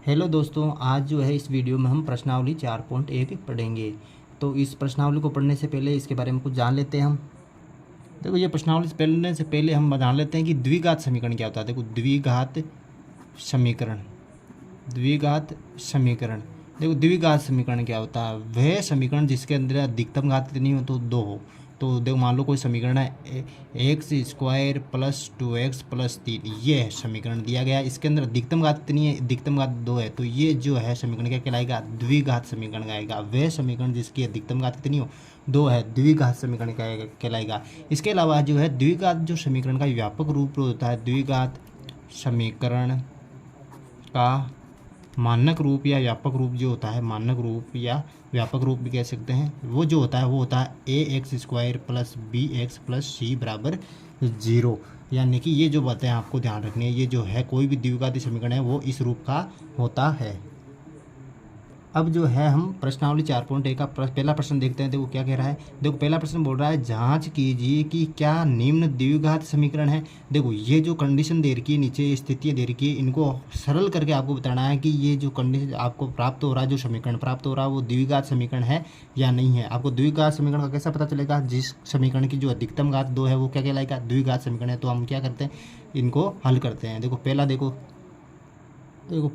Hello दोस्तों, आज जो है इस वीडियो में हम प्रश्नावली 4.1 पढ़ेंगे। तो इस प्रश्नावली को पढ़ने से पहले इसके बारे में कुछ जान लेते हैं हम। देखो, ये प्रश्नावली से पढ़ने से पहले हम जान लेते हैं कि द्विघात समीकरण क्या होता है। देखो, समीकरण द्विघात समीकरण देखो, द्विघात समीकरण क्या होता है। वह समीकरण जिसके अंदर अधिकतम घात कितनी हो तो 2 हो। तो देखो, मान लो कोई समीकरण है x square plus 2x plus 3, ये है समीकरण दिया गया। इसके अंदर अधिकतम घात कितनी है, अधिकतम घात 2 है। तो ये जो है समीकरण क्या कहलाएगा, द्विघात समीकरण कहलाएगा। वह समीकरण जिसकी अधिकतम घात कितनी हो 2 है, द्विघात समीकरण कहलाएगा। इसके अलावा जो है द्विघात जो समीकरण का व्यापक रूप होता है, द्विघात समीकरण का मानक रूप या व्यापक रूप जो होता है, मानक रूप या व्यापक रूप भी कह सकते हैं, वो जो होता है वो होता है a x square plus b x plus c बराबर 0। यानी कि ये जो बातें आपको ध्यान रखनी है, ये जो है कोई भी द्विघाती समीकरण है वो इस रूप का होता है। अब जो है हम प्रश्नावली 4.1 का पहला प्रश्न देखते हैं। देखो क्या कह रहा है। देखो, पहला प्रश्न बोल रहा है जांच कीजिए कि क्या निम्न द्विघात समीकरण है। देखो, ये जो कंडीशन दे रखी है, नीचे स्थितियाँ दे रखी है, इनको सरल करके आपको बताना है कि ये जो कंडीशन आपको प्राप्त हो रहा है, जो समीकरण प्राप्त हो रहा है वो द्विघात समीकरण है या नहीं है। आपको द्विघात समीकरण का कैसा पता चलेगा, जिस समीकरण की जो अधिकतम घात 2 है वो क्या कहलाएगा, द्विघात समीकरण है। तो हम क्या करते हैं, इनको हल करते हैं। देखो पहला देखो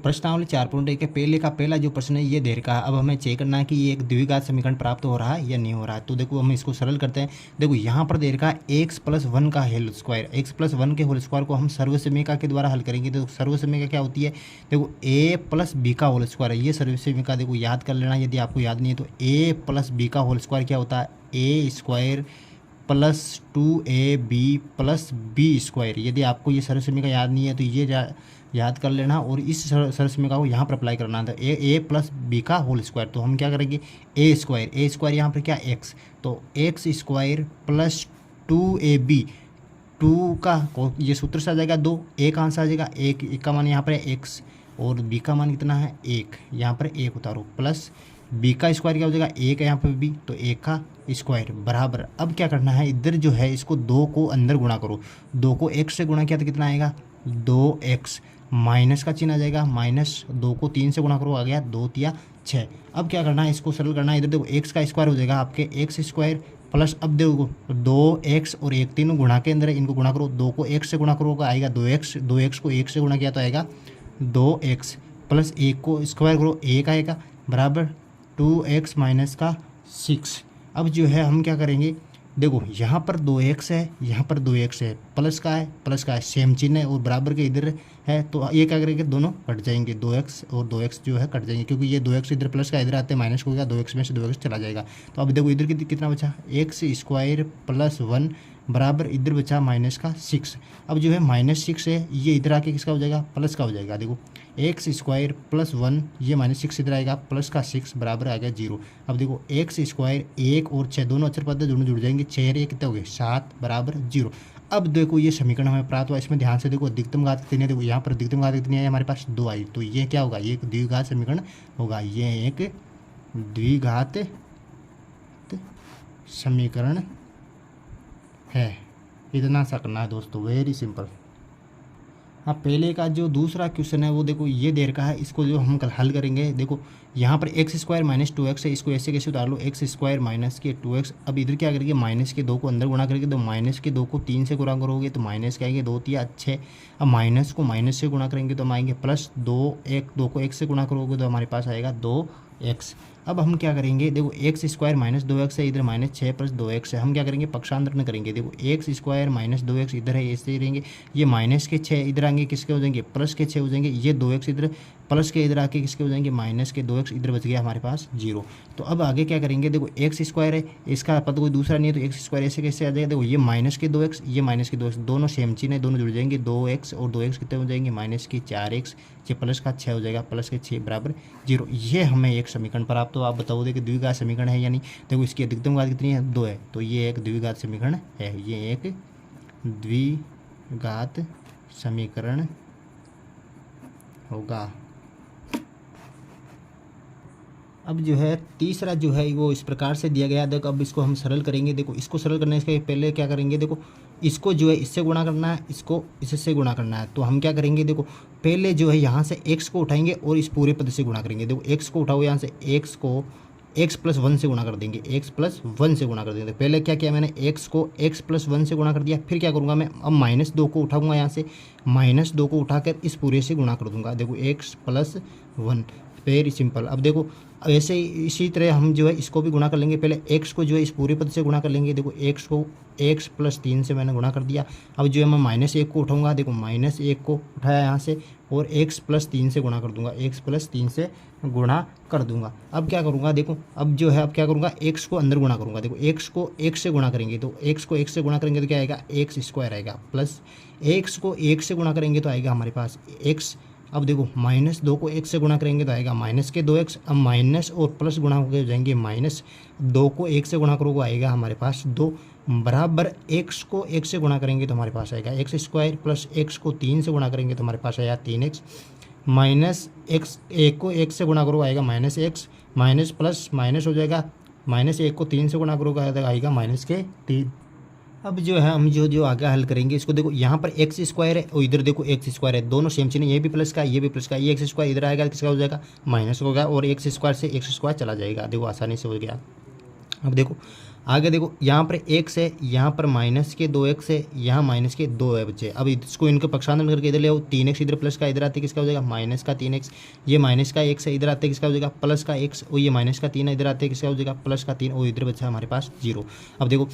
प्रश्नावली 4.1 के पहला जो प्रश्न है ये दे रखा है। अब हमें चेक करना है कि ये एक द्विघात समीकरण प्राप्त हो रहा है या नहीं हो रहा है। तो देखो, हम इसको सरल करते हैं। देखो, यहाँ पर दे रखा है एक्स प्लस 1 का होल स्क्वायर। एक्स प्लस 1 के होल स्क्वायर को हम सर्वसमीका के द्वारा हल करेंगे। तो सर्वसमीका क्या होती है, देखो ए प्लस बी का होल स्क्वायर है, ये सर्वसमीका। देखो याद कर लेना, यदि आपको याद नहीं है तो ए प्लस बी का होल स्क्वायर क्या होता है, a square plus 2ab plus b square. यदि आपको ये सर्वसमीका याद नहीं है तो ये याद कर लेना और इस सर्वसमीका को यहाँ पर अप्लाई करना था। ए प्लस बी का होल स्क्वायर, तो हम क्या करेंगे, ए स्क्वायर यहाँ पर क्या एक्स, तो एक्स स्क्वायर प्लस 2ab, 2 का ये सूत्र से आ जाएगा 2, ए कहाँ से आ जाएगा, एक का मान यहाँ पर है एक्स और बी का मान कितना है 1, यहाँ पर 1 उतारो, प्लस बी का स्क्वायर क्या हो जाएगा, 1 है यहाँ पर भी, तो 1 का स्क्वायर बराबर। अब क्या करना है, इधर जो है इसको 2 को अंदर गुणा करो। 2 को x से गुणा किया तो कितना आएगा, 2x, माइनस का चिन्ह आ जाएगा, माइनस 2 को 3 से गुणा करो, आ गया 2 तिया 6। अब क्या करना है, इसको सरल करना है। इधर देखो x का स्क्वायर हो जाएगा आपके एक्स स्क्वायर प्लस, अब देखो 2x और 1 तीनों गुणा के अंदर है, इनको गुणा करो। 2 को 1 से गुणा करो आएगा 2x, 2x को 1 से गुणा किया तो आएगा 2x, प्लस 1 को स्क्वायर करो 1 आएगा बराबर 2x माइनस का 6। अब जो है हम क्या करेंगे, देखो यहाँ पर 2x है, यहाँ पर 2x है, प्लस का है, सेम चिन्ह है और बराबर के इधर है, तो ये क्या करेंगे, दोनों कट जाएंगे, 2x और 2x जो है कट जाएंगे, क्योंकि ये 2x इधर प्लस का इधर आते हैं माइनस हो गया, 2x में से 2x चला जाएगा। तो अब देखो इधर कितना बचा, एक्स स्क्वायर प्लस 1 बराबर इधर बचा माइनस का 6। अब जो है -6 है, ये इधर आके किसका हो जाएगा, प्लस का हो जाएगा। देखो एक्स स्क्वायर प्लस 1, ये -6 इधर आएगा, प्लस का 6 बराबर आ गया 0। अब देखो एक्स स्क्वायर 1 और 6 दोनों अक्षर पद दोनों जुड़ जाएंगे, 6 ये कितने हो गए 7 बराबर 0। अब देखो ये समीकरण हमें प्राप्त हुआ, इसमें ध्यान से देखो अधिकतम घात कितनी है। देखो यहाँ पर अधिकतम घात कितनी है, हमारे पास 2 आई, तो ये क्या होगा, ये एक द्विघात समीकरण होगा। ये एक द्विघात समीकरण है। इतना सा करना है दोस्तों, वेरी सिंपल। हाँ, पहले का जो दूसरा क्वेश्चन है वो देखो ये दे रखा है, इसको जो हम कल हल करेंगे। देखो यहाँ पर एक्स स्क्वायर माइनस 2x है, इसको ऐसे कैसे उतार लो, एक्स स्क्वायर माइनस के 2x। अब इधर क्या करेंगे, माइनस के 2 को अंदर गुणा करेंगे, तो माइनस के 2 को 3 से गुणा करोगे तो माइनस के आएंगे 2 तिया 6। अब माइनस को माइनस से गुणा करेंगे तो हम आएंगे प्लस 2 को 1 से गुणा करोगे तो हमारे पास आएगा 2x। अब हम क्या करेंगे, देखो एक्स स्क्वायर माइनस 2x है, इधर -6 प्लस 2x है, हम क्या करेंगे, पक्षांतरण करेंगे। देखो एक्स स्क्वायर माइनस 2x इधर है, ऐसे ही रहेंगे, ये माइनस के 6 इधर आएंगे, किसके हो जाएंगे, प्लस के 6 हो जाएंगे, ये 2x इधर प्लस के इधर आके किसके हो जाएंगे, माइनस के 2x, इधर बच गया हमारे पास 0। तो अब आगे क्या करेंगे, देखो एक्स स्क्वायर है, इसका पद कोई दूसरा नहीं है, तो एक्स स्क्वायर ऐसे कैसे आ जाएगा, देखो ये माइनस के 2x, ये माइनस के 2x, दोनों सेम चिन्ह है, दोनों जुड़ जाएंगे, 2x और 2x कितने हो जाएंगे, माइनस के 4x, ये प्लस का 6 हो जाएगा, प्लस के 6 बराबर 0। ये हमें एक समीकरण प्राप्त हो। आप बताओ कि द्विघात समीकरण है या नहीं। देखो इसकी अधिकतम घात कितनी है, 2 है, तो ये एक द्विघात समीकरण है, ये एक द्विघात समीकरण होगा। अब जो है तीसरा जो है वो इस प्रकार से दिया गया। देखो अब इसको हम सरल करेंगे। देखो इसको सरल करने से पहले क्या करेंगे, देखो इसको जो है इससे गुणा करना है, इसको इससे गुणा करना है। तो हम क्या करेंगे, देखो पहले जो है यहाँ से x को उठाएंगे और इस पूरे पद से गुणा करेंगे। देखो x को उठाओ, यहाँ से x को x+1 से गुणा कर देंगे, x+1 से गुणा कर देंगे। तो पहले क्या किया मैंने, x को x+1 से गुणा कर दिया। फिर क्या करूँगा मैं, अब -2 को उठाऊँगा, यहाँ से -2 को उठाकर इस पूरे से गुणा कर दूँगा। देखो x+1, वेरी सिंपल। अब देखो ऐसे ही इसी तरह हम जो है इसको भी गुणा कर लेंगे। पहले x को जो है इस पूरे पद से गुणा कर लेंगे। देखो x को x+3 से मैंने गुणा कर दिया। अब जो है मैं -1 को उठाऊंगा, देखो -1 को उठाया यहाँ से और x+3 से गुणा कर दूंगा, x+3 से गुणा कर दूंगा। अब क्या करूँगा, देखो अब जो है अब क्या करूँगा, x को अंदर गुणा करूँगा। देखो x को 1 से गुणा करेंगे, तो x को 1 से गुणा करेंगे तो क्या आएगा, x² आएगा, प्लस x को 1 से गुणा करेंगे तो आएगा हमारे पास x। अब देखो -2 को 1 से गुणा करेंगे तो आएगा -2x। अब माइनस और प्लस गुणा होकर हो जाएंगे, -2 को 1 से गुणा करोगे आएगा हमारे पास 2, बराबर x को 1 से गुणा करेंगे तो हमारे पास आएगा x² प्लस x को 3 से गुणा करेंगे तो हमारे पास आएगा 3x, माइनस x 1 को 1 से गुणा करो आएगा -x, माइनस प्लस माइनस हो जाएगा, -1 को 3 से गुणा करोगे आएगा -3। अब जो है हम जो आगे हल करेंगे इसको, देखो यहाँ पर x² है और इधर देखो x² है, दोनों सेम चिन्ह, ये भी प्लस का ये भी प्लस का, ये x² इधर आएगा किसका हो जाएगा, माइनस होगा और x² से x² चला जाएगा। देखो आसानी से हो गया। अब देखो आगे, देखो यहाँ पर x है, यहाँ पर -2x है, यहाँ -2 है बच्चे। अब इसको इनके पक्षांतर करके इधर ले आओ, 3x इधर प्लस का इधर आते किसका हो जाएगा, -3x, ये -x है इधर आते किसका हो जाएगा, +x, और ये -3 है इधर आते किसका हो जाएगा, +3, और इधर बच्चा हमारे पास 0। अब देखो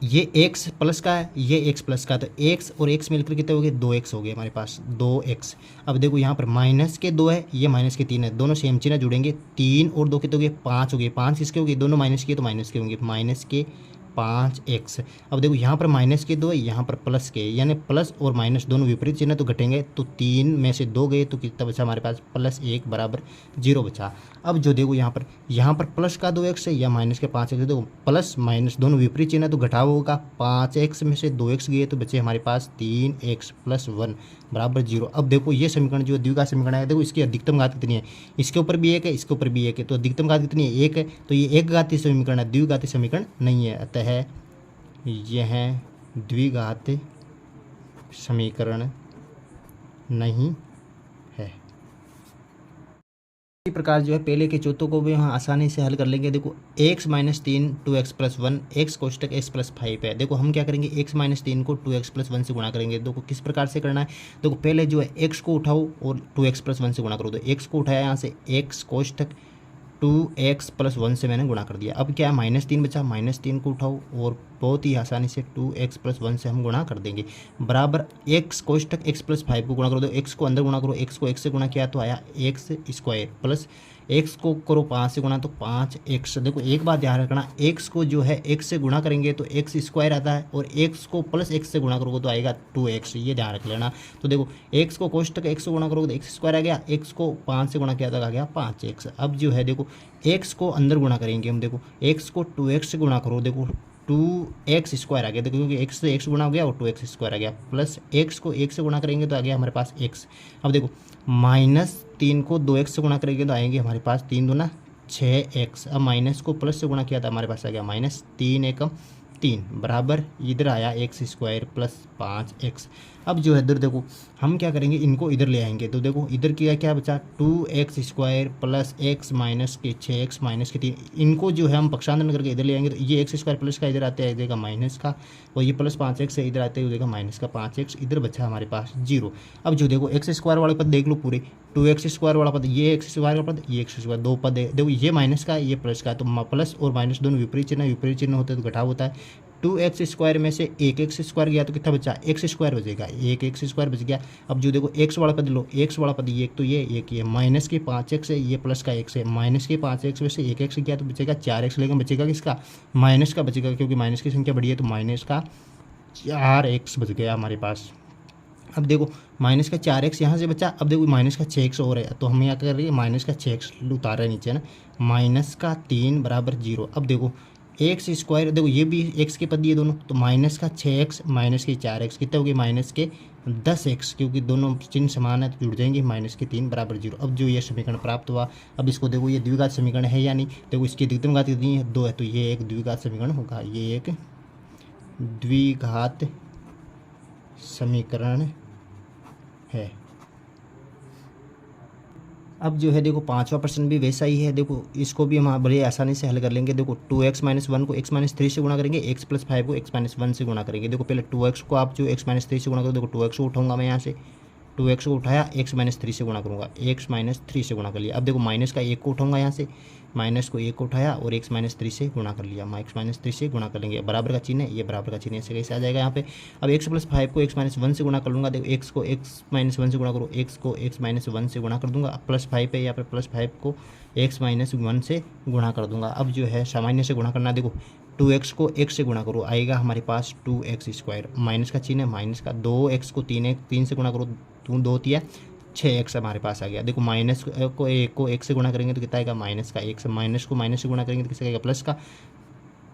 ये x प्लस का है, ये x प्लस का, तो x और x मिलकर कितने हो गए, 2x हो गए हमारे पास, 2x। अब देखो यहाँ पर -2 है, ये -3 है, दोनों सेम चिन्ह जुड़ेंगे, 3 और 2 कितने हो गए, 5 हो गए, 5 किसके हो गए, दोनों माइनस के, तो माइनस के होंगे, -5x। अब देखो यहाँ पर -2 है, यहाँ पर प्लस के, यानी प्लस और माइनस दोनों विपरीत चिन्ह तो घटेंगे, तो 3 में से 2 गए तो कितना बचा हमारे पास, +1 बराबर 0 बचा। अब जो देखो यहाँ पर प्लस का 2x है या माइनस के 5x है, देखो प्लस माइनस दोनों विपरीत चिन्ह तो घटाव होगा, 5x में से 2x गए तो बचे हमारे पास 3x + 1 बराबर 0। अब देखो ये समीकरण जो द्विघात समीकरण है, देखो इसकी अधिकतम घात कितनी है, इसके ऊपर भी 1 है, इसके ऊपर भी 1 है, तो अधिकतम घात कितनी है, 1 है, तो ये एक घातीय समीकरण है, द्विघातीय समीकरण नहीं है, अतः यह द्विघात समीकरण नहीं है। इसी प्रकार जो है पहले के चौथों को भी हम आसानी से हल कर लेंगे। देखो x - 3 2x + 1 x कोष्टक x + 5 है। देखो हम क्या करेंगे, x - 3 को 2x + 1 से गुणा करेंगे। देखो किस प्रकार से करना है, देखो पहले जो है x को उठाओ और 2x + 1 से गुणा करो। तो x को उठाया, यहाँ से x कोष्टक 2x + 1 से मैंने गुणा कर दिया। अब क्या है, -3 बचा, -3 को उठाओ और बहुत ही आसानी से 2x + 1 से हम गुणा कर देंगे, बराबर x कोष्टक x + 5 को गुणा करो। तो x को अंदर गुणा करो, x को x से गुणा किया तो आया x² प्लस x को करो 5 से गुणा तो 5x। देखो एक बात ध्यान रखना, x को जो है x से गुणा करेंगे तो x² आता है और x को प्लस x से गुणा करोगे तो आएगा 2x, ये ध्यान रख लेना। तो देखो x को कोष्टक x से गुणा करोगे तो x² आ गया, x को 5 से गुणा किया तो आ गया 5x। अब जो है देखो x को अंदर गुणा करेंगे हम, देखो x को 2x से गुणा करो, देखो 2x² आ गया, देखो क्योंकि x से x गुणा हो गया और 2x² आ गया, प्लस x को 1 से गुणा करेंगे तो आ गया हमारे पास x। अब देखो -3 को 2x से गुणा करेंगे तो आएंगे हमारे पास 3 दूना 6x। अब माइनस को प्लस से गुणा किया था हमारे पास आ गया -3 एकम 3 बराबर इधर आया x² प्लस 5x। अब जो है इधर देखो हम क्या करेंगे, इनको इधर ले आएंगे। तो देखो इधर क्या बचा, 2x² प्लस x माइनस के 6x माइनस के 3, इनको जो है हम पक्षांतर करके इधर ले आएंगे। तो ये x² प्लस का इधर आता है, देगा माइनस का, और ये प्लस 5x है इधर आते हुए देगा माइनस का 5x, इधर बचा हमारे पास 0। अब जो देखो x² वाले पद देख लो पूरे, 2x² वाला पद, ये x² वाला पद, ये x², दो पद है, देखो ये माइनस का ये प्लस का, तो प्लस और माइनस दोनों विपरीत चिन्ह होते हैं तो घटाव होता है। 2x² में से 1x² गया तो कितना बचा, x² बचेगा, 1x² बच गया। अब जो देखो x वाला पद लो, x वाला पद ये एक, तो ये एक, ये माइनस के 5x है, ये प्लस का x है, माइनस के 5x में से 1x गया तो बचेगा 4x, लेकिन बचेगा किसका, माइनस का बचेगा, क्योंकि माइनस की संख्या बड़ी है तो माइनस का 4x बच गया हमारे पास। अब देखो माइनस का 4x यहाँ से बचा, अब देखो माइनस का 6x और है, तो हम यहाँ कर रही है माइनस का 6x उतार रहे नीचे ना, माइनस का 3 बराबर 0। अब देखो x², देखो ये भी x के पद ये दोनों, तो माइनस का 6x माइनस के 4x कितने हो गए, माइनस के 10x, क्योंकि दोनों चिन्ह समान है तो जुड़ जाएंगे, माइनस के 3 बराबर 0। अब जो ये समीकरण प्राप्त हुआ, अब इसको देखो ये द्विघात समीकरण है या नहीं, देखो इसकी अधिकतम घात कितनी है, 2 है, तो ये एक द्विघात समीकरण होगा, ये एक द्विघात समीकरण है। अब जो है देखो पांचवा प्रश्न भी वैसा ही है। देखो इसको भी हम बड़े आसानी से हल कर लेंगे। देखो 2x - 1 को x - 3 से गुणा करेंगे, x + 5 को x - 1 से गुणा करेंगे। देखो पहले 2x को आप जो x - 3 से गुणा करो, देखो 2x को उठाऊंगा मैं यहाँ से, 2x को उठाया, x - 3 से गुणा करूँगा, x - 3 से गुणा कर लिया। अब देखो माइनस का 1 को उठाऊंगा यहाँ से, माइनस को 1 को उठाया और x - 3 से गुणा कर लिया, x - 3 से गुणा कर लेंगे। बराबर का चिन्ह है, ये बराबर का चिन्ह ऐसे कैसे आ जाएगा यहाँ पे। अब x + 5 को x - 1 से गुणा कर लूँगा। देखो x को x - 1 से गुणा करो, x को x - 1 से गुणा कर दूंगा, +5 है यहाँ पे, +5 को x - 1 से गुणा कर दूंगा। अब जो है सामान्य से गुणा करना, देखो 2x को x से गुणा करो, आएगा हमारे पास 2x², माइनस का चिन्ह है, माइनस का 2x को 3 से गुणा करो, 2 तिया 6x हमारे पास आ गया। देखो माइनस को 1 को 1 से गुणा करेंगे तो कितना आएगा, -1, माइनस को माइनस से गुणा करेंगे तो कितना आएगा,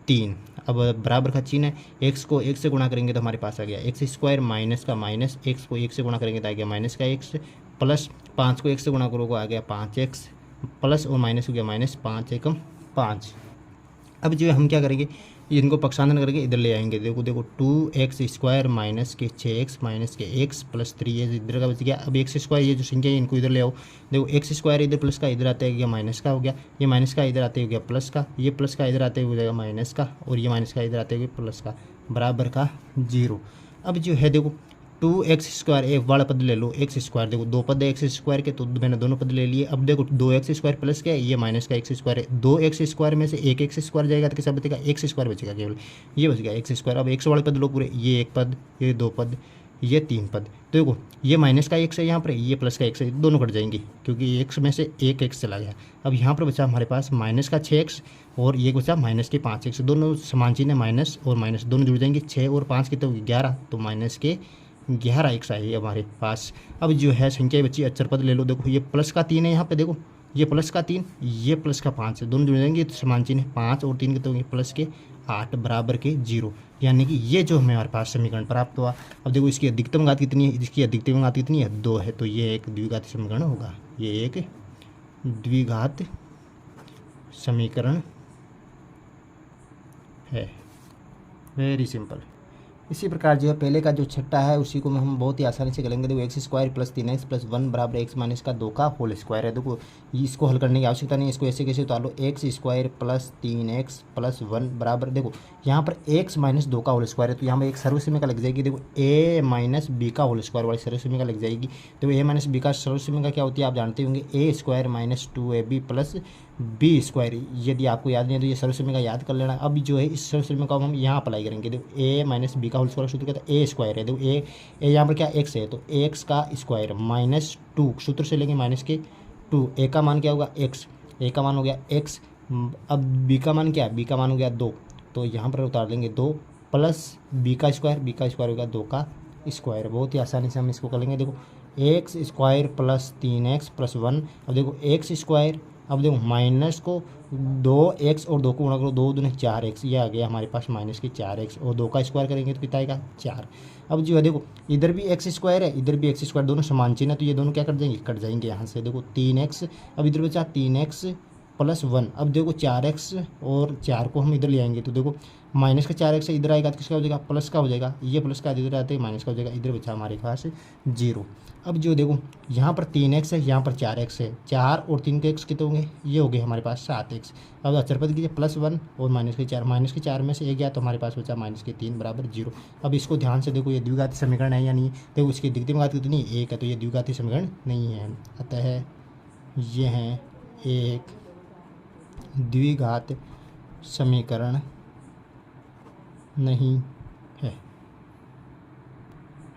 +3। अब बराबर का चिन्ह है, x को 1 से गुणा करेंगे तो हमारे पास आ गया x², माइनस का माइनस, x को 1 से गुणा करेंगे तो आ गया -x, प्लस 5 को 1 से गुणा करोगे आ गया 5x, प्लस और माइनस हो गया -5 × 5। अब जो है हम क्या करेंगे, इनको पक्षांतरण करके इधर ले आएंगे। देखो 2x² माइनस के 6x माइनस के x प्लस 3 इधर का बच गया। अब x², ये जो संख्या है इनको इधर ले आओ। देखो x² इधर प्लस का इधर आते गया माइनस का हो गया, ये माइनस का इधर आते हो गया प्लस का, ये प्लस का इधर आते हो जाएगा माइनस का, और ये माइनस का इधर आते हुए प्लस का, बराबर का 0। अब जो है देखो 2x², एक बड़ा पद ले लो x², देखो 2 पद है x² के, तो मैंने दोनों पद ले लिए। अब देखो 2x² प्लस क्या है, ये माइनस का x² है, 2x² में से एक x² जाएगा तो कैसा बचेगा, x² बचेगा केवल, ये बच गया x²। अब x वाले पद लो पूरे, ये 1 पद, ये 2 पद, ये 3 पद। तो देखो ये माइनस का x है यहाँ पर, ये प्लस का x है, दोनों कट जाएंगे क्योंकि x में से एक x चला गया। अब यहाँ पर बचा हमारे पास माइनस का 6x और ये बचा माइनस के 5x, दोनों समान चिन्ह है, माइनस और माइनस दोनों जुड़ जाएंगे। 6 और 5 कितने होगी, 11, तो माइनस के 11x आई हमारे पास। अब जो है संख्या बची अचर पद ले लो। देखो ये प्लस का 3 है यहाँ पे, देखो ये प्लस का 3, ये प्लस का 5 है, दोनों जुड़ जाएंगे तो समान चिन्ह है, 5 और 3 कितने होंगे, प्लस के 8 बराबर के 0। यानी कि ये जो हमारे पास समीकरण प्राप्त हुआ। अब देखो इसकी अधिकतम घात कितनी है, इसकी अधिकतम घात कितनी है, 2 है, तो ये एक द्विघाती समीकरण होगा, ये एक द्विघात समीकरण है। Very simple. इसी प्रकार जो है पहले का जो छठा है उसी को हम बहुत ही आसानी से करेंगे। देखो x² + 3x + 1 बराबर x - 2 का होल स्क्वायर है। देखो इसको हल करने की आवश्यकता नहीं, इसको ऐसे कैसे उतार लो, x² + 3x + 1 बराबर, देखो यहाँ पर x - 2 का होल स्क्वायर है तो यहाँ पर एक सर्वसमीका लग जाएगी। देखो a - b का होल स्क्वायर वाली सर्वसमीका लग जाएगी। तो a - b का सर्वसमीका क्या होती है आप जानते होंगे, a² - 2ab + b²। यदि आपको याद नहीं है तो ये सर्वसमीका याद कर लेना। अब जो है इस सर्वसमीका को हम यहाँ अप्लाई करेंगे। देखो a - b का होल स्क्वायर सूत्र कहता है a² है, देखो a यहाँ पर क्या x है तो x का स्क्वायर -2 सूत्र से लेंगे -2, a का मान क्या होगा x, a का मान हो गया x। अब b का मान क्या है, b का मान हो गया 2, तो यहाँ पर उतार देंगे 2 प्लस b का स्क्वायर हो गया 2 का स्क्वायर। बहुत ही आसानी से हम इसको कर लेंगे। देखो x² + 3x + 1, अब देखो x², अब देखो माइनस को 2x और 2 को गुणा करो, 2 दूनी 4x, ये आ गया हमारे पास -4x, और 2 का स्क्वायर करेंगे तो कितना आएगा 4। अब जो है देखो इधर भी x² है, इधर भी x², दोनों समान चिन्ह है तो ये दोनों क्या कट जाएंगे यहाँ से। देखो 3x, अब इधर बचा 3x + 1, अब देखो 4x और 4 को हम इधर ले आएंगे तो देखो माइनस का 4x इधर आएगा तो किसका हो जाएगा, प्लस का हो जाएगा, ये प्लस का इधर आते माइनस का हो जाएगा, इधर बचा हमारे पास 0। अब जो देखो यहाँ पर 3x है, यहाँ पर 4x है, 4 और 3 के x कितने होंगे, ये हो गए हमारे पास 7x। अब अचर पद कीजिए +1 और -4 में से एक गया तो हमारे पास बचा -3 बराबर 0। अब इसको ध्यान से देखो, ये द्विघाती समीकरण है या नहीं, देखो इसकी अधिकतम घात कितनी 1 है तो ये द्विघाती समीकरण नहीं है, अतः ये है एक द्विघात समीकरण नहीं है।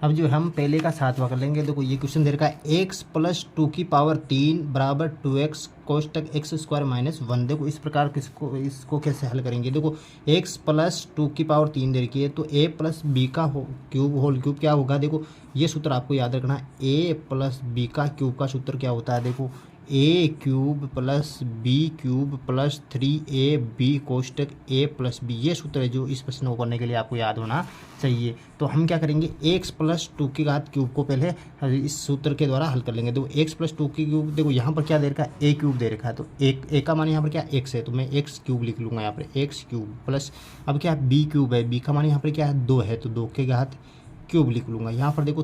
अब जो हम पहले का 7वां कर लेंगे। देखो ये क्वेश्चन दे रखा है x + 2³ बराबर 2x कोष्टक x² - 1। देखो इस प्रकार इसको कैसे हल करेंगे। देखो x + 2³ दे रखी है तो a + b का होल क्यूब क्या होगा। देखो ये सूत्र आपको याद रखना है, a + b का क्यूब का सूत्र क्या होता है। देखो a³ + b³ + 3ab कोष्टक a + b, ये सूत्र है जो इस प्रश्न को करने के लिए आपको याद होना चाहिए। तो हम क्या करेंगे, x + 2³ को पहले इस सूत्र के द्वारा हल कर लेंगे। देखो x + 2³ देखो यहाँ पर क्या दे रखा है, a³ दे रखा है तो a का मान यहाँ पर क्या x है तो मैं x³ लिख लूँगा यहाँ पर x³ प्लस अब क्या b³ है, b का मान यहाँ पर क्या है 2 है तो 2 के घात क्यूब लिख लूँगा। यहाँ पर देखो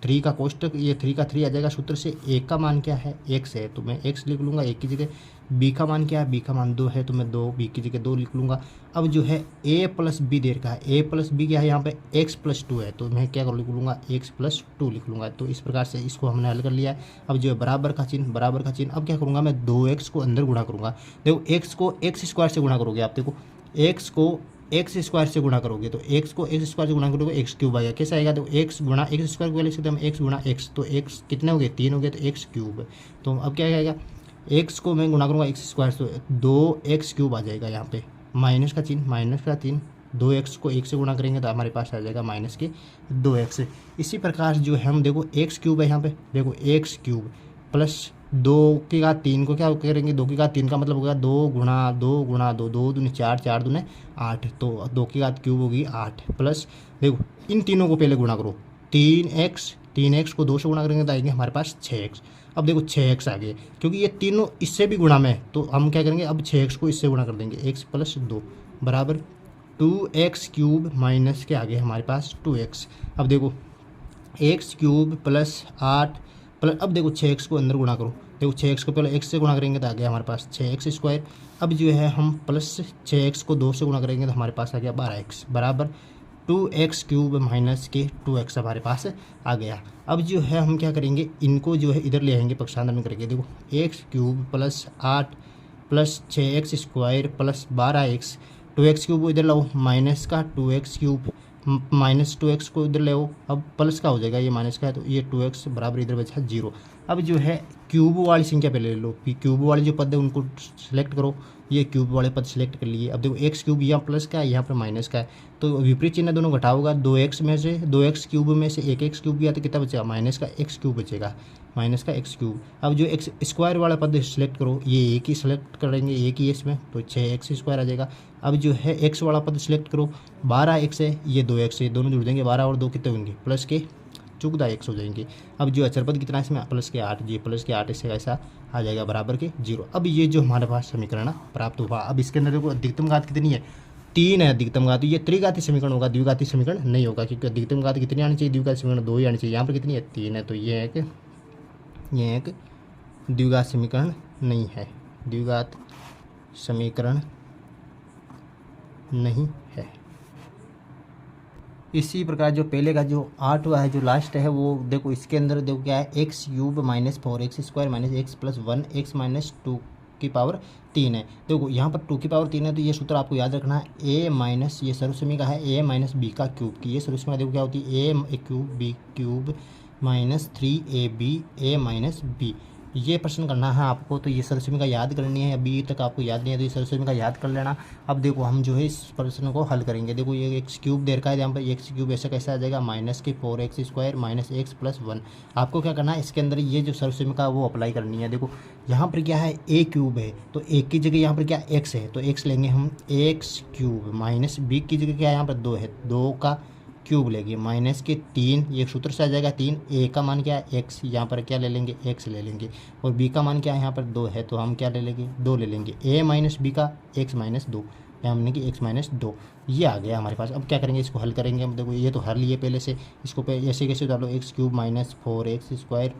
थ्री का कोष्टक, ये 3 का 3 आ जाएगा सूत्र से। ए का मान क्या है, x है, तो मैं x लिख लूँगा 1 की जगह। b का मान क्या है, b का मान 2 है, तो मैं 2 b की जगह 2 लिख लूँगा। अब जो है a प्लस बी दे रखा है, a प्लस बी क्या है यहाँ पे x प्लस 2 है, तो मैं क्या लिख लूँगा x प्लस 2 लिख लूँगा। तो इस प्रकार से इसको हमने हल कर लिया है। अब जो है बराबर का चिन्ह, अब क्या करूँगा मैं 2x को अंदर गुणा करूँगा। देखो x को x स्क्वायर से गुणा करोगे आप, देखो x को एक्स स्क्वायर से गुणा करोगे तो एक्स को एक्स स्क्वायर से गुणा करोगे एक्स क्यूब आएगा। कैसे आएगा, तो एक्स गुणा एक्स स्क्वायर को लिख सकते हैं हम एक्स गुणा एक्स, तो एक्स कितने हो गए 3 हो गए, तो एक्स क्यूब। तो अब क्या आएगा, एक्स को मैं गुणा करूँगा एक्स स्क्वायर से, 2x क्यूब आ जाएगा। यहाँ पे माइनस का चिन्ह, 2x को 1 से गुणा करेंगे तो हमारे पास आ जाएगा माइनस के 2x। इसी प्रकार जो है हम देखो एक्स क्यूब है यहाँ पे, देखो एक्स क्यूब प्लस 2 की घात 3 को क्या करेंगे, 2 की घात 3 का मतलब होगा 2 गुणा 2 गुणा 2, 2 दूनी 4, 4 दूने 8, तो 2 की घात क्यूब होगी 8। प्लस देखो इन तीनों को पहले गुणा करो, 3x को 2 से गुणा करेंगे तो आएंगे हमारे पास 6x। अब देखो 6x आ गए, क्योंकि ये तीनों इससे भी गुणा में है, तो हम क्या करेंगे अब 6x को इससे गुणा कर देंगे, x प्लस 2 बराबर 2x क्यूब माइनस के आगे हमारे पास 2x। अब देखो x क्यूब प्लस 8 प्लस, अब देखो 6x को अंदर गुणा करो, देखो 6x को पहले x से गुणा करेंगे तो आ गया हमारे पास 6x स्क्वायर। अब जो है हम प्लस 6x को 2 से गुणा करेंगे तो हमारे पास आ गया 12x बराबर 2x क्यूब माइनस के 2x हमारे पास आ गया। अब जो है हम क्या करेंगे, इनको जो है इधर ले आएंगे, पक्षांतर में करेंगे। देखो x cube plus 8 plus 6x square plus 12x, 2x cube इधर लाओ, माइनस का 2x क्यूब माइनस 2x को इधर ले आओ, अब प्लस का हो जाएगा, ये माइनस का है तो ये 2x बराबर इधर बचा 0। अब जो है क्यूब वाली संख्या पहले ले लो, क्यूब वाले जो पद है उनको सेलेक्ट करो, ये क्यूब वाले पद सेलेक्ट कर लिए। अब देखो एक्स क्यूब यहाँ प्लस का है, यहाँ पर माइनस का है, तो विपरीत चिन्ह दोनों घटा होगा, 2x में से 2x क्यूब में से एक एक्स क्यूब गया तो कितना बचेगा, माइनस का एक्स क्यूब बचेगा, माइनस का एक्स क्यूब। अब जो एक्स स्क्वायर वाला पद सेलेक्ट करो, ये एक ही सेलेक्ट करेंगे, एक ही है इसमें, तो 6x स्क्वायर आ जाएगा। अब जो है एक्स वाला पद सेलेक्ट करो, 12x है, ये 2x है, दोनों जुड़ जाएंगे, 12 और 2 कितने होंगे, प्लस के 14x हो जाएंगे। अब जो अचर पद कितना है इसमें, प्लस के 8, ये प्लस के 8 इससे ऐसा आ जाएगा बराबर के 0। अब ये जो हमारे पास समीकरण प्राप्त हुआ। अब इसके अंदर देखो अधिकतम घात कितनी है, 3 है अधिकतम घात, तो ये त्रिघाती समीकरण होगा, द्विघाती समीकरण नहीं होगा, क्योंकि अधिकतम घात कितनी आनी चाहिए, द्विघाती समीकरण 2 ही आनी चाहिए। यहाँ पर कितनी है 3 है, तो ये एक द्विघात समीकरण नहीं है, द्विघात समीकरण नहीं है। इसी प्रकार जो पहले का जो 8वां है जो लास्ट है वो देखो, इसके अंदर देखो क्या है, x cube minus 4x square minus x plus 1x minus 2 की पावर 3 है। देखो यहाँ पर 2 की पावर 3 है, तो ये सूत्र आपको याद रखना है, a माइनस ये सर्वसमीका है a माइनस बी का क्यूब की, ये सर्वसमीका देखो क्या होती है a cube B cube minus 3ab a minus B. ये प्रश्न करना है आपको, तो ये सर्वसमीका याद करनी है, अभी तक आपको याद नहीं है तो ये सर्वसमीका याद कर लेना। अब देखो हम जो है इस प्रश्न को हल करेंगे। देखो ये एक्स क्यूब दे रखा है, यहाँ पर एक्स क्यूब ऐसा कैसे आ जाएगा, माइनस के 4x square minus x plus 1। आपको क्या करना है, इसके अंदर ये जो सर्वसमीका वो अप्लाई करनी है। देखो यहाँ पर क्या है a क्यूब है, तो a की जगह यहाँ पर क्या x है, तो x लेंगे हम एक्स क्यूब माइनस b की जगह क्या है, यहाँ पर 2 है, 2 का क्यूब लेंगे माइनस के 3, ये सूत्र से आ जाएगा 3। a का मान क्या है x, यहाँ पर क्या ले लेंगे x ले लेंगे, और b का मान क्या है यहाँ पर 2 है, तो हम क्या ले लेंगे 2 ले लेंगे, a माइनस b का x माइनस 2, यहाँ हमने कि x माइनस 2, ये आ गया हमारे पास। अब क्या करेंगे, इसको हल करेंगे हम। देखो ये तो हल लिए पहले से, इसको ऐसे कैसे डालो, x cube minus 4x square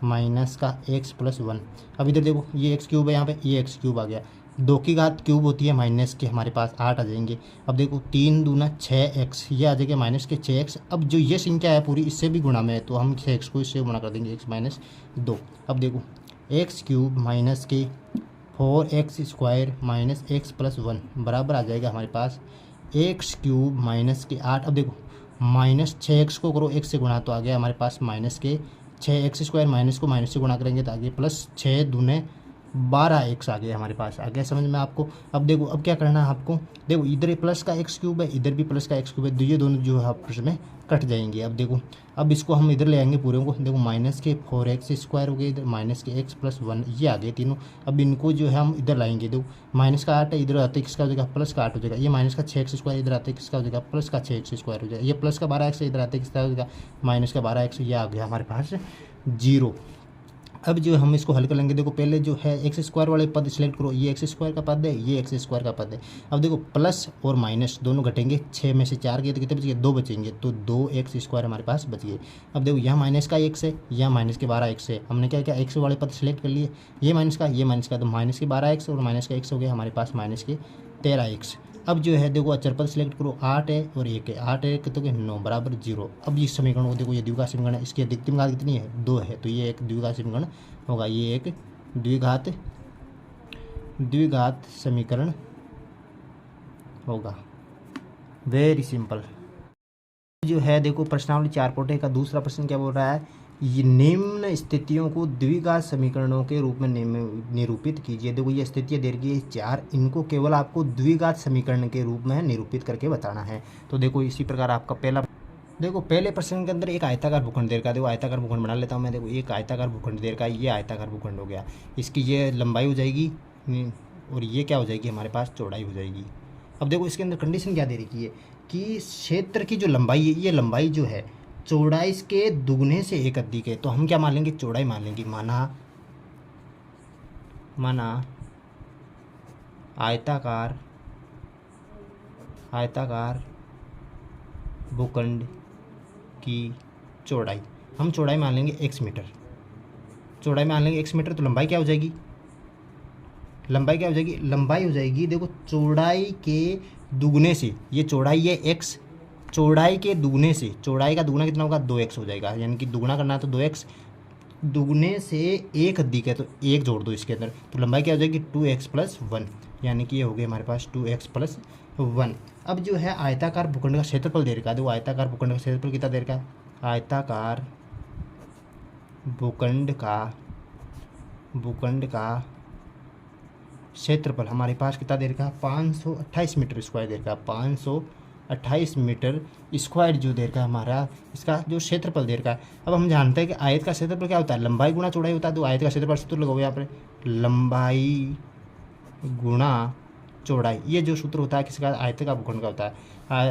minus का x प्लस 1। अब इधर देखो ये एक्स क्यूब है, यहाँ पे ये एक्स क्यूब आ गया, 2 की घात क्यूब होती है माइनस के, हमारे पास 8 आ जाएंगे। अब देखो 3 दूना 6x, ये आ जाएगा माइनस के 6x। अब जो ये संख्या है पूरी इससे भी गुणा में है, तो हम 6x को इससे गुणा कर देंगे, x माइनस 2। अब देखो एक्स क्यूब माइनस के 4x square minus x plus 1 बराबर आ जाएगा हमारे पास एक्स क्यूब माइनस के 8। अब देखो माइनस 6x को करो x से गुणा, तो आ गया हमारे पास माइनस के 6x स्क्वायर, माइनस को माइनस से गुणा करेंगे तो आगे प्लस 6 दूने 12x आ गया हमारे पास, आ गया समझ में आपको। अब देखो अब क्या करना है आपको, देखो इधर प्लस का एक्स क्यूब है, इधर भी प्लस का एक्स क्यूब है, ये दोनों जो है आपस में कट जाएंगे। अब देखो अब इसको हम इधर ले आएंगे पूरे को, देखो माइनस के 4x स्क्वायर हो गए, इधर माइनस के x प्लस 1, ये आ गए तीनों। अब इनको जो है हम इधर लाएंगे, देखो माइनस का 8 है, इधर आते किसका हो जाएगा, प्लस का 8 हो जाएगा, ये माइनस का 6x स्क्वायर इधर आते किसका हो जाएगा, प्लस का 6x स्क्वायर हो जाएगा, ये प्लस का 12x इधर आते किसका हो जाएगा, माइनस का 12x, ये आ गया हमारे पास 0। अब जो हम इसको हल कर लेंगे, देखो पहले जो है एक्स स्क्वायर वाले पद सिलेक्ट करो, ये एक्स स्क्वायर का पद है, ये एक्स स्क्वायर का पद है। अब देखो प्लस और माइनस दोनों घटेंगे, 6 में से 4 गए तो कितने बच गए, 2 बचेंगे, तो 2 एक्स स्क्वायर हमारे पास बच गए। अब देखो यहाँ माइनस का एक्स है, यहाँ माइनस के 12 एक्स है, हमने क्या किया एक्स वाले पद सिलेक्ट कर लिए, ये माइनस का, तो माइनस के 12 एक्स और माइनस का एक्स हो गया हमारे पास माइनस के 13 एक्स। अब जो है देखो अचर पद सिलेक्ट करो, 8 है और 1 है, 8 है तो 9 बराबर 0। अब इस समीकरण को देखो, ये द्विघात समीकरण है, इसकी अधिकतम घात कितनी है, 2 है, तो ये एक द्विघात समीकरण होगा, ये एक द्विघात समीकरण होगा। Very simple. जो है देखो प्रश्नावली 4.1 का दूसरा प्रश्न क्या बोल रहा है, ये निम्न स्थितियों को द्विघात समीकरणों के रूप में निरूपित कीजिए। देखो ये स्थितियाँ दे रखी है 4, इनको केवल आपको द्विघात समीकरण के रूप में निरूपित करके बताना है। तो देखो इसी प्रकार आपका पहले प्रश्न के अंदर एक आयताकार भूखंड दे रखा है, देखो आयताकार भूखंड बना लेता हूँ मैं। देखो एक आयताकार भूखंड दे रखा है, ये आयताकार भूखंड हो गया, इसकी ये लंबाई हो जाएगी और ये क्या हो जाएगी हमारे पास चौड़ाई हो जाएगी। अब देखो इसके अंदर कंडीशन क्या दे रखी है कि क्षेत्र की जो लंबाई है, ये लंबाई जो है चौड़ाई के दुगने से एक अधिक है, तो हम क्या मान लेंगे, चौड़ाई मान लेंगे। माना आयताकार भूखंड की चौड़ाई, हम चौड़ाई मान लेंगे x मीटर, तो लंबाई क्या हो जाएगी, लंबाई हो जाएगी देखो चौड़ाई के दुगने से, ये चौड़ाई है x, चौड़ाई के दुगने से, चौड़ाई का दुगना कितना होगा, 2x हो जाएगा, यानी कि दुगना करना है तो 2x, दुगने से एक अधिक है तो 1 जोड़ दो इसके अंदर, तो लंबाई क्या हो जाएगी 2x + 1, यानी कि ये हो गया हमारे पास 2x + 1। अब जो है आयताकार भूखंड का क्षेत्रफल दे रखा है, देखो आयताकार भूखंड का क्षेत्रफल कितना दे रखा है, आयताकार भूखंड का क्षेत्रफल हमारे पास कितना दे रखा है, 528 मीटर स्क्वायर दे रखा है, 528 मीटर स्क्वायर जो दे रखा है हमारा, इसका जो क्षेत्रफल दे रखा है। अब हम जानते हैं कि आयत का क्षेत्रफल क्या होता है, लंबाई गुणा चौड़ाई होता है, तो आयत का क्षेत्रफल सूत्र लगाओ यहाँ पर, लंबाई गुणा चौड़ाई, ये जो सूत्र होता है किसका, आयत का भूखंड का होता है,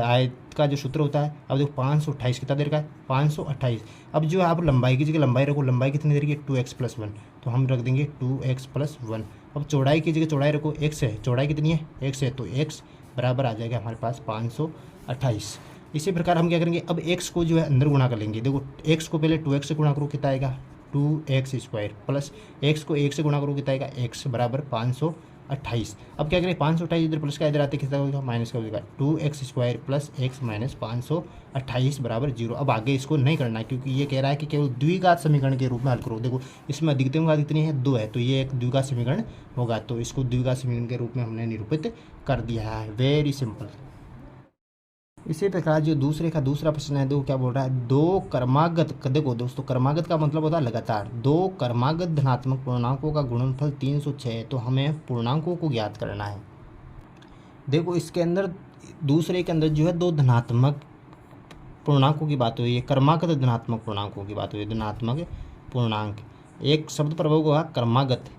आयत का जो सूत्र होता है। अब देखो 528 कितना दे रखा है, 528। अब जो आप लंबाई की जगह लंबाई रखो, लंबाई कितनी दे रखी है, 2x + 1, तो हम रख देंगे 2x + 1। अब चौड़ाई की जगह चौड़ाई रखो, x है, चौड़ाई कितनी है, x है, तो x बराबर आ जाएगा हमारे पास 528। इसी प्रकार हम क्या करेंगे, अब x को जो है अंदर गुणा कर लेंगे, देखो x को पहले 2x से गुणा करो, कितना आएगा 2x स्क्वायर, प्लस x को 1 से गुणा करो, कितना आएगा x बराबर 528। अब क्या करें, 528 इधर प्लस का इधर आते कितना होगा, माइनस का हो जाएगा, 2x स्क्वायर + x - 528 बराबर 0। अब आगे इसको नहीं करना है क्योंकि ये कह रहा है कि केवल द्विघात समीकरण के रूप में हल करो। देखो इसमें अधिकतम घात कितनी है, 2 है, तो ये एक द्विघात समीकरण होगा, तो इसको द्विघात समीकरण के रूप में हमने निरूपित कर दिया है। Very simple. इसी प्रकार जो दूसरा प्रश्न है, देखो क्या बोल रहा है, दो क्रमागत, देखो दोस्तों क्रमागत का मतलब होता है लगातार, दो क्रमागत धनात्मक पूर्णांकों का गुणनफल 306 है, तो हमें पूर्णांकों को ज्ञात करना है। देखो इसके अंदर दूसरे के अंदर जो है दो धनात्मक पूर्णांकों की बात हुई है, क्रमागत धनात्मक पूर्णांकों की बात हुई है, धनात्मक पूर्णांक, एक शब्द प्रयोग हुआ क्रमागत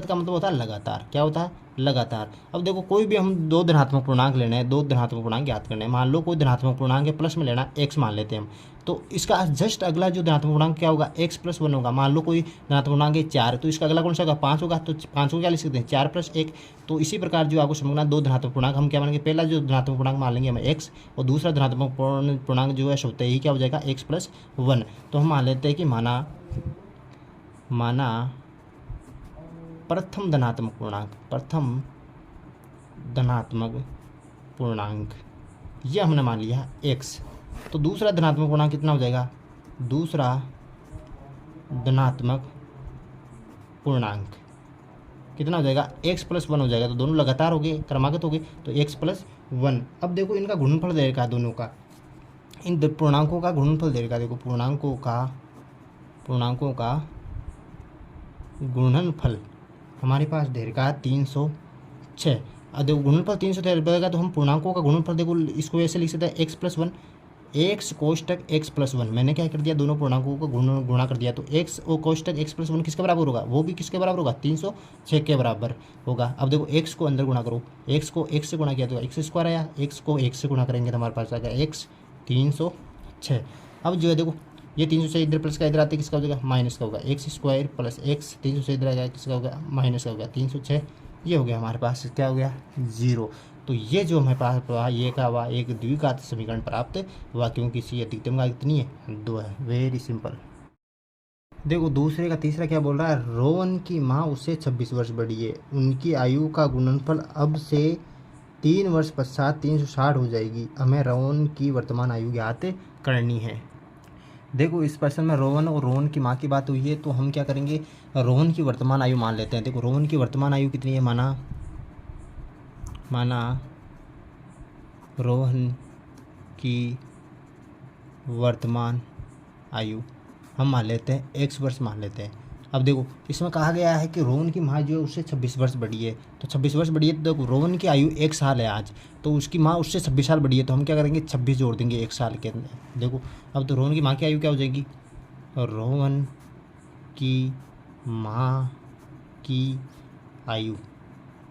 का मतलब होता है लगातार, क्या होता है, लगातार। अब देखो कोई भी हम दो धनात्मक पूर्णांक लेना है, दो धनात्मक पूर्णांक ज्ञात करने हैं, मान लो कोई धनात्मक पूर्णांक है, प्लस में लेना x मान लेते हैं हम, तो इसका जस्ट अगला जो धनात्मक पूर्णांक क्या होगा, x + 1 होगा। मान लो कोई धनात्मक पूर्णांक है 4, तो इसका अगला कौन सा होगा, 5 होगा, तो 5 को क्या लिख सकते हैं, 4 + 1। तो इसी प्रकार जो आपको समझना, दो धनात्मक पूर्णांक हम क्या मानेंगे, पहला जो धनात्मक पूर्णांक मान लेंगे हम x, और दूसरा धनात्मक पूर्णांक जो है होता है ही क्या हो जाएगा, x + 1। तो हम मान लेते हैं कि माना प्रथम धनात्मक पूर्णांक यह हमने मान लिया x, तो दूसरा धनात्मक पूर्णांक कितना हो जाएगा, दूसरा धनात्मक पूर्णांक कितना हो जाएगा, x + 1 हो जाएगा, तो दोनों लगातार हो गए, क्रमागत हो गए, तो x + 1। अब देखो इनका गुणनफल दे रखा है, दोनों का, इन पूर्णांकों का गुणनफल दे रखा है। देखो पूर्णांकों का गुणनफल हमारे पास दे रखा है 306। अब देखो गुणनफल 306 बनेगा, तो हम पूर्णांकों का गुणनफल देखो इसको ऐसे लिख सकते हैं, x + 1, x कोष्टक x + 1, मैंने क्या कर दिया, दोनों पूर्णांकों को गुणा कर दिया, तो x और कोष्टक x + 1 किसके बराबर होगा, वो भी किसके बराबर होगा, 306 के बराबर होगा। अब देखो x को अंदर गुणा करो, x को x से गुणा किया तो x स्क्वायर आया, x को 1 से गुणा करेंगे तो हमारे पास आ गया x 306। अब जो है देखो ये 300 से इधर प्लस का इधर आते किसका हो जाएगा, माइनस का होगा, एक्स स्क्वायर प्लस एक्स 300 से इधर आ जाएगा किसका होगा, माइनस का होगा, 306 ये हो गया हमारे पास क्या हो गया, 0। तो ये जो हमारे पास हुआ ये क्या हुआ, एक द्विघात समीकरण प्राप्त हुआ, क्योंकि इसकी अधिकतम घात कितनी है, 2 है। Very simple. देखो दूसरे का तीसरा क्या बोल रहा है, रोहन की माँ उससे 26 वर्ष बड़ी है, उनकी आयु का गुणनफल अब से 3 वर्ष पश्चात 360 हो जाएगी, हमें रोहन की वर्तमान आयु ज्ञात करनी है। देखो इस प्रश्न में रोहन और रोहन की माँ की बात हुई है, तो हम क्या करेंगे, रोहन की वर्तमान आयु मान लेते हैं। देखो रोहन की वर्तमान आयु कितनी है, माना रोहन की वर्तमान आयु हम मान लेते हैं x वर्ष मान लेते हैं। अब देखो इसमें कहा गया है कि रोहन की माँ जो है उससे 26 वर्ष बड़ी है, तो 26 वर्ष बड़ी है, तो देखो रोहन की आयु 1 साल है आज, तो उसकी माँ उससे 26 साल बड़ी है, तो हम क्या करेंगे 26 जोड़ देंगे 1 साल के अंदर। देखो अब तो रोहन की माँ की आयु क्या हो जाएगी, रोहन की माँ की आयु,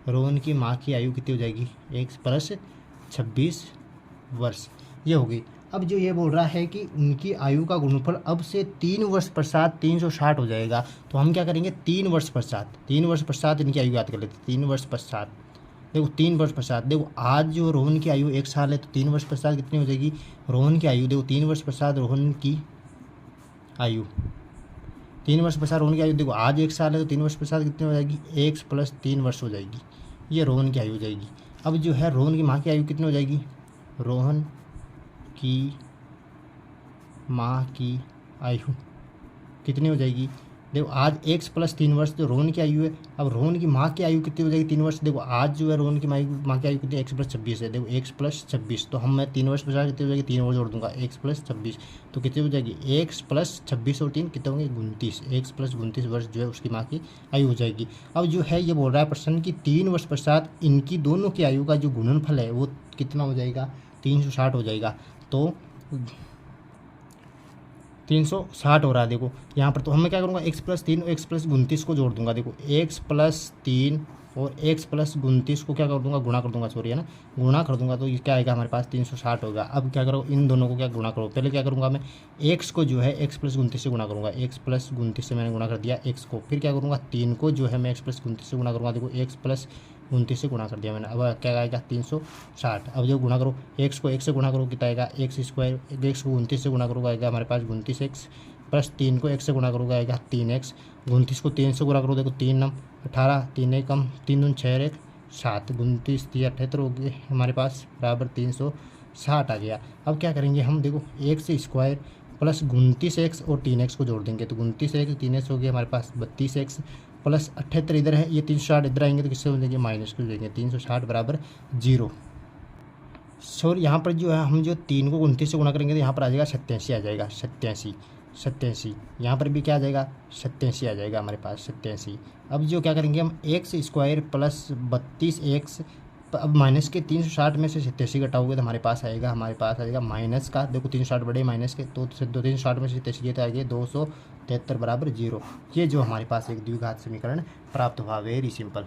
रोहन की माँ की आयु कितनी हो जाएगी, 1 प्लस 26 वर्ष ये होगी। अब जो ये बोल रहा है कि उनकी आयु का गुणनफल अब से 3 वर्ष पश्चात 360 हो जाएगा, तो हम क्या करेंगे 3 वर्ष पश्चात इनकी आयु याद कर लेते हैं। 3 वर्ष पश्चात देखो 3 वर्ष पश्चात, देखो आज जो रोहन की आयु 1 साल है, तो 3 वर्ष पश्चात कितनी हो जाएगी रोहन की आयु, देखो 3 वर्ष पश्चात रोहन की आयु, 3 वर्ष पश्चात रोहन की आयु, देखो आज 1 साल है तो 3 वर्ष पश्चात कितनी हो जाएगी 1 प्लस 3 वर्ष हो जाएगी, ये रोहन की आयु हो जाएगी। अब जो है रोहन की माँ की आयु कितनी हो जाएगी, रोहन की माँ की आयु कितनी हो जाएगी, देखो आज 1 प्लस 3 वर्ष जो रोहन की आयु है, अब रोहन की माँ की आयु कितनी हो जाएगी 3 वर्ष, देखो आज जो है रोहन की माँ की आयु कितनी 1 प्लस 26 है, देखो 1 प्लस 26, तो हम मैं 3 वर्ष पचास कितनी हो जाएगी 3 और जोड़ दूंगा 1 प्लस 26, तो कितनी हो जाएगी 1 प्लस 26 और 3 कितने होंगे 29, 1 प्लस 29 वर्ष जो है उसकी माँ की आयु हो जाएगी। अब जो है ये बोल रहा है प्रश्न की 3 वर्ष पश्चात इनकी दोनों की आयु का जो गुणनफल है वो कितना हो जाएगा 360 हो जाएगा, तो 360 हो रहा है। देखो यहाँ पर तो मैं क्या करूँगा x प्लस 3 और x प्लस 29 को जोड़ दूंगा, देखो x प्लस 3 और x प्लस 29 को क्या कर दूंगा गुणा कर दूंगा, सॉरी है ना, गुणा कर दूंगा, तो ये क्या आएगा हमारे पास 360 होगा। अब क्या करो इन दोनों को क्या गुणा करो, पहले क्या करूँगा मैं x को जो है x प्लस 29 से गुणा करूँगा, x प्लस 29 से मैंने गुणा कर दिया x को, फिर क्या करूँगा 3 को जो है मैं x प्लस 29 से गुणा करूँगा, देखो x प्लस 29 से गुणा कर दिया मैंने, अब क्या आएगा 360। अब जो गुणा करो x को 1 से गुणा करो कितना आएगा x स्क्वायर, x को 29 से गुणा करोगे आएगा हमारे पास 29x प्लस 3 को 1 से गुणा करोगे आएगा 3x, 29 को 3 से गुणा करो, देखो 3 9 18, 3 1 कम 3 2 6 1 7, 29 3 78 हो गए हमारे पास बराबर 360 आ गया। अब क्या करेंगे हम, देखो x स्क्वायर प्लस 29x और 3x को जोड़ देंगे, तो 29x 3x हो गया हमारे पास 32x प्लस 78 इधर है, ये 360 इधर आएंगे तो किससे हो जाएंगे माइनस को देंगे, 360 बराबर 0। सॉरी यहाँ पर जो है हम जो 3 को 29 से गुणा करेंगे तो यहाँ पर आ जाएगा 87 आ जाएगा, 87 यहाँ पर भी क्या आ जाएगा 87 आ जाएगा हमारे पास 87। अब जो क्या करेंगे हम x स्क्वायर प्लस 32x, अब माइनस के 360 में से 87 घटाओगे तो हमारे पास आ जाएगा माइनस का, देखो 360 बड़े माइनस के, तो 360 में से 87 तो आएंगे 273 बराबर 0। ये जो हमारे पास एक द्विघात समीकरण प्राप्त हुआ। Very simple.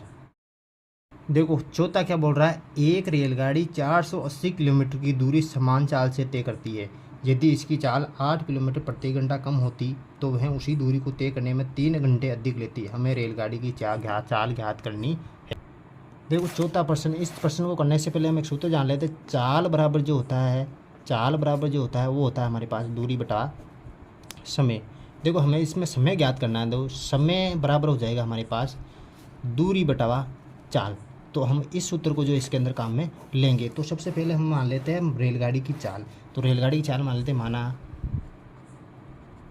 देखो चौथा क्या बोल रहा है, एक रेलगाड़ी 480 किलोमीटर की दूरी समान चाल से तय करती है, यदि इसकी चाल 8 किलोमीटर प्रति घंटा कम होती तो वह उसी दूरी को तय करने में 3 घंटे अधिक लेती। हमें रेलगाड़ी की चाल ज्ञात करनी है। देखो चौथा प्रश्न, इस प्रश्न को करने से पहले हम एक सूत्र जान लेते हैं। चाल बराबर जो होता है वो होता है हमारे पास दूरी बटा समय। देखो हमें इसमें समय ज्ञात करना है, देखो समय बराबर हो जाएगा हमारे पास दूरी बटा चाल, तो हम इस सूत्र को जो इसके अंदर काम में लेंगे। तो सबसे पहले हम मान लेते हैं रेलगाड़ी की चाल, तो रेलगाड़ी की चाल मान लेते हैं,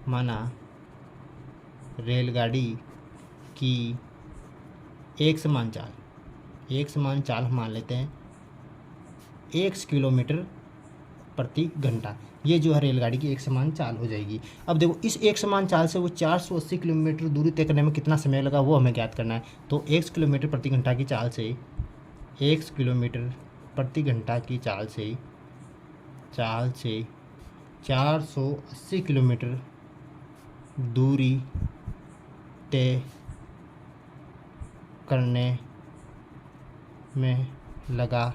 माना रेलगाड़ी की एक समान चाल हम मान लेते हैं 1 किलोमीटर प्रति घंटा, ये जो है रेलगाड़ी की एक समान चाल हो जाएगी। अब देखो इस एक समान चाल से वो 480 किलोमीटर दूरी तय करने में कितना समय लगा वो हमें ज्ञात करना है। तो 1 किलोमीटर प्रति घंटा की चाल से 1 किलोमीटर प्रति घंटा की चाल से 480 किलोमीटर दूरी तय करने में लगा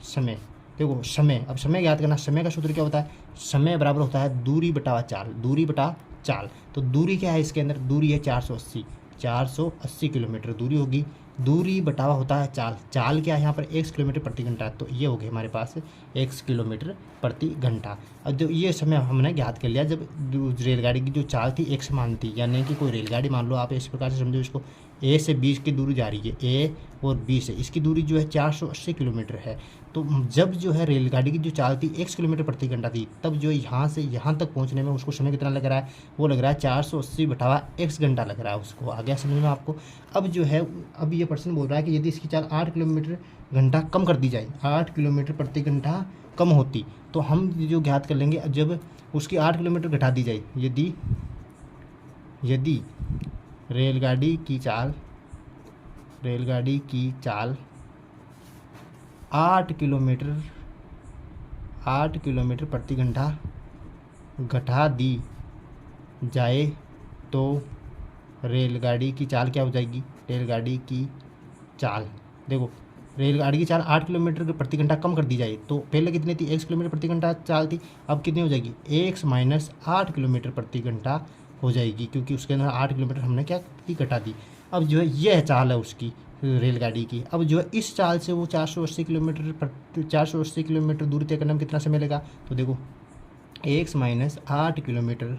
समय, देखो समय, अब समय ज्ञात करना, समय का सूत्र क्या होता है, समय बराबर होता है दूरी बटा चाल, दूरी बटा चाल। तो दूरी क्या है इसके अंदर, दूरी है 480 किलोमीटर दूरी होगी, दूरी बटावा होता है चाल, चाल क्या है यहाँ पर x किलोमीटर प्रति घंटा, तो ये हो गया हमारे पास x किलोमीटर प्रति घंटा। अब जो ये समय हमने ज्ञात कर लिया, जब रेलगाड़ी की जो चाल थी x मान थी, यानी कि कोई रेलगाड़ी मान लो आप इस प्रकार से समझो इसको, a से b की दूरी जा रही है, a और b से इसकी दूरी जो है 480 किलोमीटर है। तो जब जो है रेलगाड़ी की जो चाल थी x किलोमीटर प्रति घंटा थी, तब जो यहाँ से यहाँ तक पहुँचने में उसको समय कितना लग रहा है, वो लग रहा है 480 बटावा x घंटा लग रहा है उसको। आ गया समझ में आपको। अब जो है, अब ये पर्सन बोल रहा है कि यदि इसकी चाल 8 किलोमीटर घंटा कम कर दी जाए, 8 किलोमीटर प्रति घंटा कम होती, तो हम जो ज्ञात कर लेंगे जब उसकी 8 किलोमीटर घटा दी जाए, यदि रेलगाड़ी की चाल 8 किलोमीटर प्रति घंटा घटा दी जाए तो रेलगाड़ी की चाल क्या हो जाएगी, रेलगाड़ी की चाल, देखो रेलगाड़ी की चाल 8 किलोमीटर प्रति घंटा कम कर दी जाए, तो पहले कितनी थी, x किलोमीटर प्रति घंटा चाल थी, अब कितनी हो जाएगी, x माइनस 8 किलोमीटर प्रति घंटा हो जाएगी, क्योंकि उसके अंदर 8 किलोमीटर हमने क्या की घटा दी। अब जो है यह चाल है उसकी रेलगाड़ी की। अब जो है इस चाल से वो 480 किलोमीटर दूरी तय करने में कितना समय लगेगा, तो देखो x माइनस 8 किलोमीटर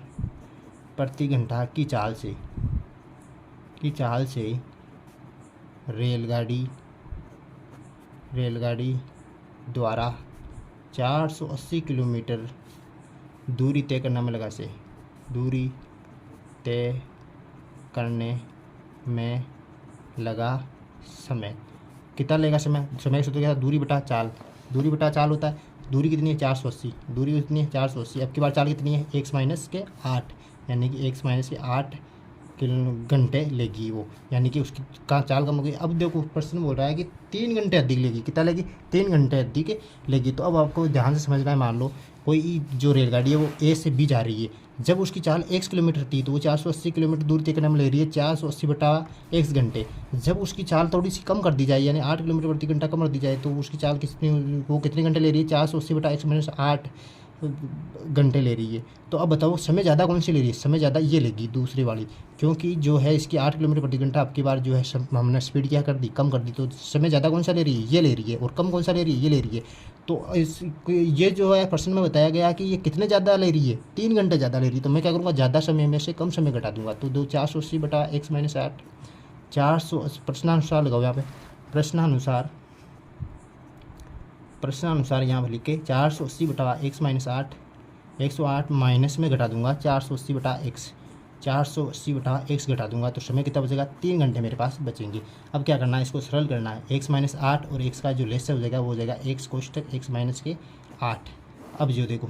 प्रति घंटा की चाल से रेलगाड़ी द्वारा 480 किलोमीटर दूरी तय करने में लगा से, दूरी तय करने में लगा समय कितना लगेगा, समय का सूत्र क्या था, दूरी बटा चाल, दूरी बटा चाल होता है, दूरी कितनी है 480, दूरी कितनी है 480, अब की बार चाल कितनी है x माइनस के 8, यानी कि x माइनस के 8 घंटे लेगी वो, यानी कि उसकी चाल कम हो गई। अब देखो प्रश्न बोल रहा है कि 3 घंटे अधिक लेगी, कितना लेगी, 3 घंटे अधिक लेगी। तो अब आपको ध्यान से समझना है, मान लो कोई जो रेलगाड़ी है वो a से b जा रही है, जब उसकी चाल x किलोमीटर थी तो वो 480 किलोमीटर दूर तय करने में ले रही है 480 बटा x घंटे। जब उसकी चाल थोड़ी सी कम कर दी जाए, यानी 8 किलोमीटर प्रति घंटा कम कर दी जाए, तो उसकी चाल वो कितने घंटे ले रही है, 480 बटा x माइनस 8 घंटे ले रही है। तो अब बताओ समय ज़्यादा कौन सी ले रही है, समय ज़्यादा ये लेगी दूसरी वाली, क्योंकि जो है इसकी 8 किलोमीटर प्रति घंटा, अब की बार जो है हमने स्पीड क्या कर दी, कम कर दी, तो समय ज़्यादा कौन सा ले रही है, ये ले रही है, और कम कौन सा ले रही है, ये ले रही है। तो ये जो है प्रश्न में बताया गया कि ये कितने ज़्यादा ले रही है, 3 घंटे ज़्यादा ले रही है। तो मैं क्या करूँगा, ज़्यादा समय में से कम समय घटा दूंगा, तो 480 बटा x माइनस 8, 480 प्रश्नानुसार लगाओ यहाँ पे, प्रश्नानुसार यहाँ पर लिख के 480 बटा x माइनस 8, 108 माइनस में घटा दूंगा 480 बटा x, 480 बटा x घटा दूंगा, तो समय कितना बचेगा, 3 घंटे मेरे पास बचेंगे। अब क्या करना है, इसको सरल करना है, x माइनस 8 और x का जो लेस हो जाएगा वो हो जाएगा x कोष्टक x माइनस के 8। अब जो देखो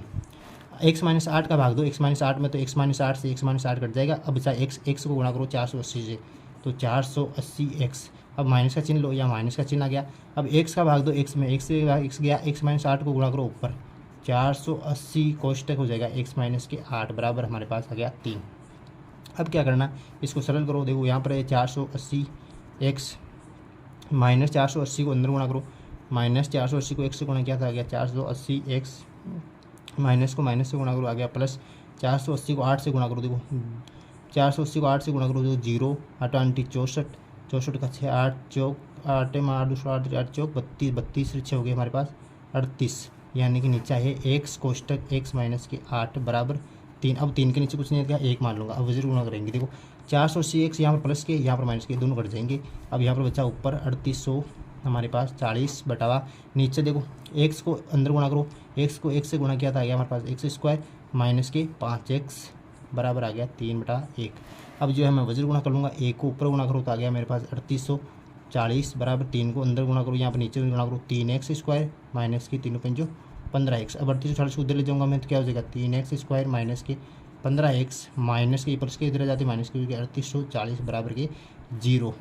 x माइनस 8 का भाग दो, x माइनस 8 में तो x माइनस 8 से x माइनस 8 कट जाएगा। अब बचा x को गुणा करो 480 से, तो 480x, अब माइनस का चिन्ह लो, या माइनस का चिन्ह आ गया। अब x का भाग दो x में, x से x गया, x माइनस 8 को गुणा करो ऊपर, 480 कोष्टक हो जाएगा x माइनस के 8 बराबर हमारे पास आ गया 3। अब क्या करना, इसको सरल करो, देखो यहाँ पर है 480x माइनस 480 को अंदर गुणा करो, माइनस 480 को x से गुणा किया था, आ गया 480x, माइनस को माइनस से गुणा करो, आ गया प्लस 480 को 8 से गुणा करो, देखो 480 को 8 से गुणा करो, तो 0 8 64, 64 का 6 8 चौक 8 में 8 दूसरा 8 चौक 32, 32 6 हो गए हमारे पास 38, यानी कि नीचे है x कोष्टक x माइनस के 8 बराबर 3। अब 3 के नीचे कुछ नहीं है, 1 मान लूँगा। अब वजन गुणा करेंगे, देखो 480x यहाँ पर प्लस के, यहाँ पर माइनस के, दोनों कट जाएंगे। अब यहाँ पर बचा ऊपर 3800 हमारे पास 40 बटावा नीचे, देखो x को अंदर गुणा करो, x को x से गुणा किया था, आ गया हमारे पास x स्क्वायर माइनस के 5x बराबर आ गया 3/1। अब जो है मैं वजन गुणा कर लूँगा, 1 को ऊपर गुणा करो तो आ गया मेरे पास 3840 बराबर 3 को अंदर गुणा करो, यहाँ पर नीचे गुणा करो 3x स्क्वायर माइनस की 3 5 15x। अब 3840 को उधर ले जाऊँगा मैं, तो क्या हो जाएगा 3x स्क्वायर माइनस के 15x माइनस के प्लस के इधर जाते माइनस के 3840 बराबर के 0।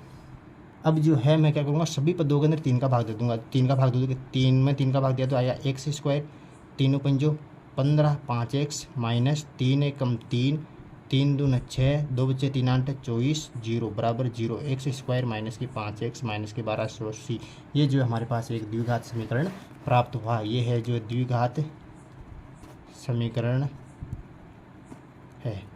अब जो है मैं क्या करूँगा, सभी पदों के अंदर 3 का भाग दे दूँगा, 3 का भाग दे दूँगा, 3 में 3 का भाग दिया तो आया x स्क्वायर 3 5 15 5x माइनस 3 1 कम 3 3 दूनी 6, 2 बचे 3 8 24, 0 बराबर 0। एक्स स्क्वायर माइनस की 5x माइनस की 1280, ये जो हमारे पास एक द्विघात समीकरण प्राप्त हुआ। ये है जो द्विघात समीकरण है।